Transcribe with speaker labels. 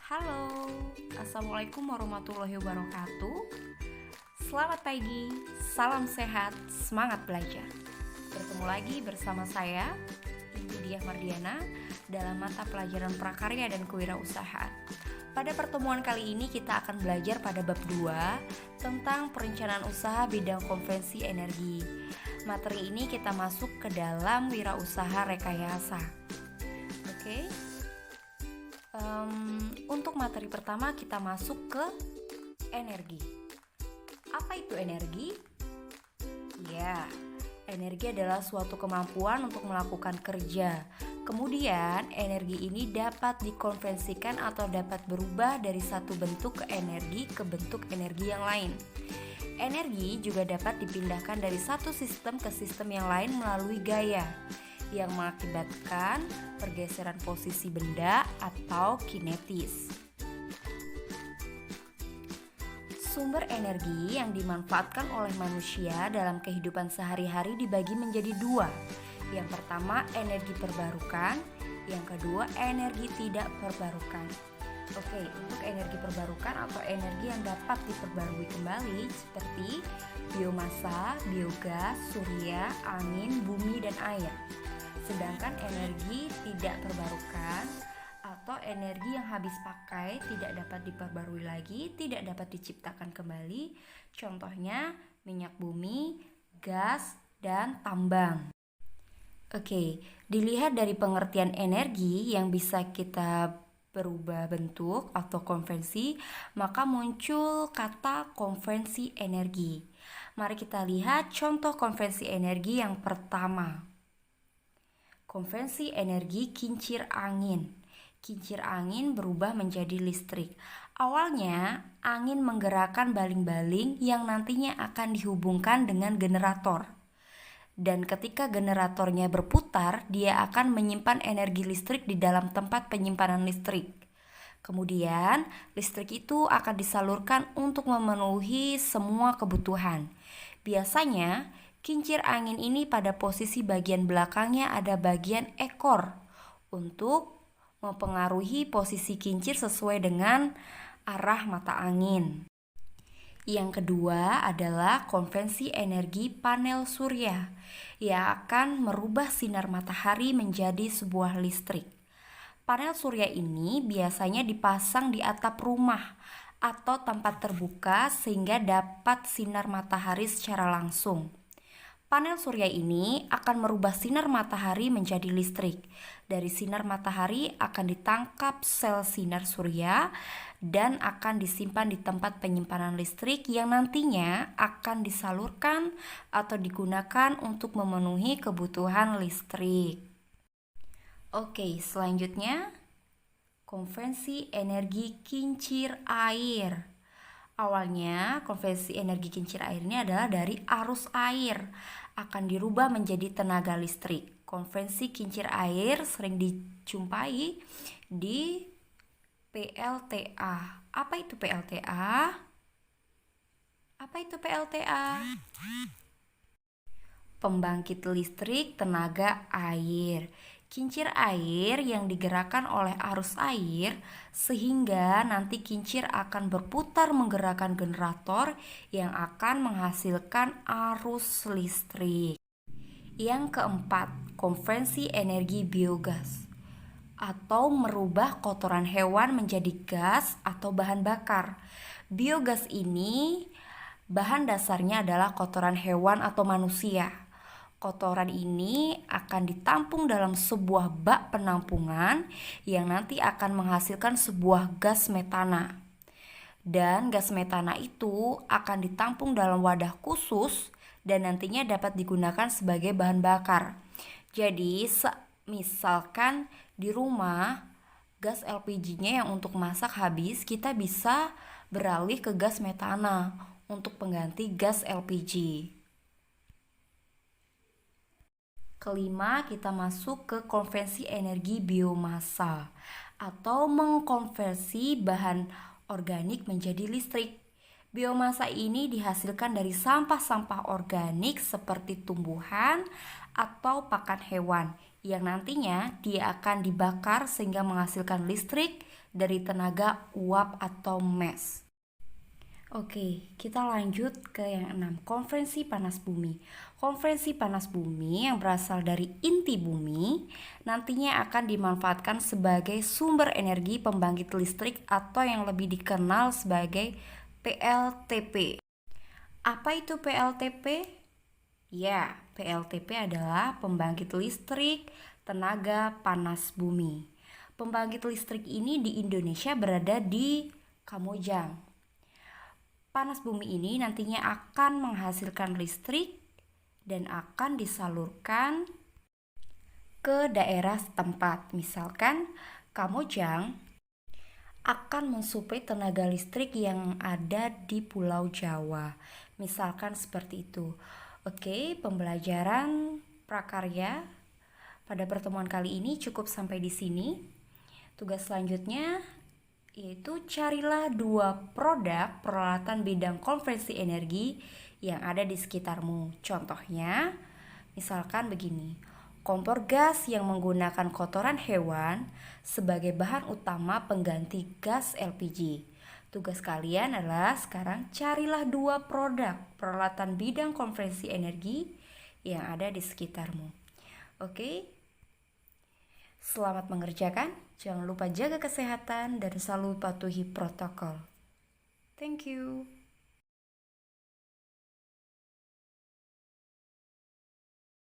Speaker 1: Halo, Assalamualaikum warahmatullahi wabarakatuh. Selamat pagi, salam sehat, semangat belajar. Bertemu lagi bersama saya, Ibu Diah Mardiana, dalam mata pelajaran prakarya dan kewirausahaan. Pada pertemuan kali ini kita akan belajar pada bab 2 tentang perencanaan usaha bidang konvensi energi. Materi ini kita masuk ke dalam wirausaha rekayasa. Oke. Untuk materi pertama kita masuk ke energi. Apa itu energi? Ya, energi adalah suatu kemampuan untuk melakukan kerja. Kemudian, energi ini dapat dikonversikan atau dapat berubah dari satu bentuk ke bentuk energi yang lain. Energi juga dapat dipindahkan dari satu sistem ke sistem yang lain melalui gaya, yang mengakibatkan pergeseran posisi benda atau kinetis. Sumber energi yang dimanfaatkan oleh manusia dalam kehidupan sehari-hari dibagi menjadi dua. Yang pertama, energi terbarukan. Yang kedua, energi tidak terbarukan. Oke, untuk energi terbarukan atau energi yang dapat diperbarui kembali seperti biomasa, biogas, surya, angin, bumi, dan air. Sedangkan energi tidak terbarukan atau energi yang habis pakai tidak dapat diperbarui lagi, tidak dapat diciptakan kembali. Contohnya minyak bumi, gas, dan tambang. Oke, dilihat dari pengertian energi yang bisa kita berubah bentuk atau konvensi, maka muncul kata konvensi energi. Mari kita lihat contoh konvensi energi yang pertama. Konvensi energi kincir angin. Kincir angin berubah menjadi listrik. Awalnya, angin menggerakkan baling-baling yang nantinya akan dihubungkan dengan generator. Dan ketika generatornya berputar, dia akan menyimpan energi listrik di dalam tempat penyimpanan listrik. Kemudian, listrik itu akan disalurkan untuk memenuhi semua kebutuhan. Biasanya, kincir angin ini pada posisi bagian belakangnya ada bagian ekor untuk mempengaruhi posisi kincir sesuai dengan arah mata angin. Yang kedua adalah konvensi energi panel surya yang akan merubah sinar matahari menjadi sebuah listrik. Panel surya ini biasanya dipasang di atap rumah atau tempat terbuka sehingga dapat sinar matahari secara langsung. Panel surya ini akan merubah sinar matahari menjadi listrik. Dari sinar matahari akan ditangkap sel sinar surya dan akan disimpan di tempat penyimpanan listrik yang nantinya akan disalurkan atau digunakan untuk memenuhi kebutuhan listrik. Oke, selanjutnya konvensi energi kincir air. Awalnya, konvensi energi kincir air ini adalah dari arus air, akan dirubah menjadi tenaga listrik. Konvensi kincir air sering dijumpai di PLTA. Apa itu PLTA? Apa itu PLTA? Pembangkit listrik tenaga air. Kincir air yang digerakkan oleh arus air sehingga nanti kincir akan berputar menggerakkan generator yang akan menghasilkan arus listrik. Yang keempat, konvensi energi biogas atau merubah kotoran hewan menjadi gas atau bahan bakar. Biogas ini bahan dasarnya adalah kotoran hewan atau manusia. Kotoran ini akan ditampung dalam sebuah bak penampungan yang nanti akan menghasilkan sebuah gas metana. Dan gas metana itu akan ditampung dalam wadah khusus dan nantinya dapat digunakan sebagai bahan bakar. Jadi, misalkan di rumah gas LPG-nya yang untuk masak habis, kita bisa beralih ke gas metana untuk pengganti gas LPG. Kelima, kita masuk ke konvensi energi biomasa atau mengkonversi bahan organik menjadi listrik. Biomasa ini dihasilkan dari sampah-sampah organik seperti tumbuhan atau pakan hewan yang nantinya dia akan dibakar sehingga menghasilkan listrik dari tenaga uap atau MES. Oke, kita lanjut ke yang 6, konferensi panas bumi. Konferensi panas bumi yang berasal dari inti bumi nantinya akan dimanfaatkan sebagai sumber energi pembangkit listrik atau yang lebih dikenal sebagai PLTP. Apa itu PLTP? Ya, PLTP adalah pembangkit listrik tenaga panas bumi. Pembangkit listrik ini di Indonesia berada di Kamojang. Panas bumi ini nantinya akan menghasilkan listrik dan akan disalurkan ke daerah setempat. Misalkan Kamojang akan mensuplai tenaga listrik yang ada di Pulau Jawa. Misalkan seperti itu. Oke, pembelajaran prakarya pada pertemuan kali ini cukup sampai di sini. Tugas selanjutnya yaitu carilah 2 produk peralatan bidang konversi energi yang ada di sekitarmu. Contohnya, misalkan begini, kompor gas yang menggunakan kotoran hewan sebagai bahan utama pengganti gas LPG. Tugas kalian adalah sekarang carilah 2 produk peralatan bidang konversi energi yang ada di sekitarmu. Oke? Selamat mengerjakan, jangan lupa jaga kesehatan dan selalu patuhi protokol. Thank you.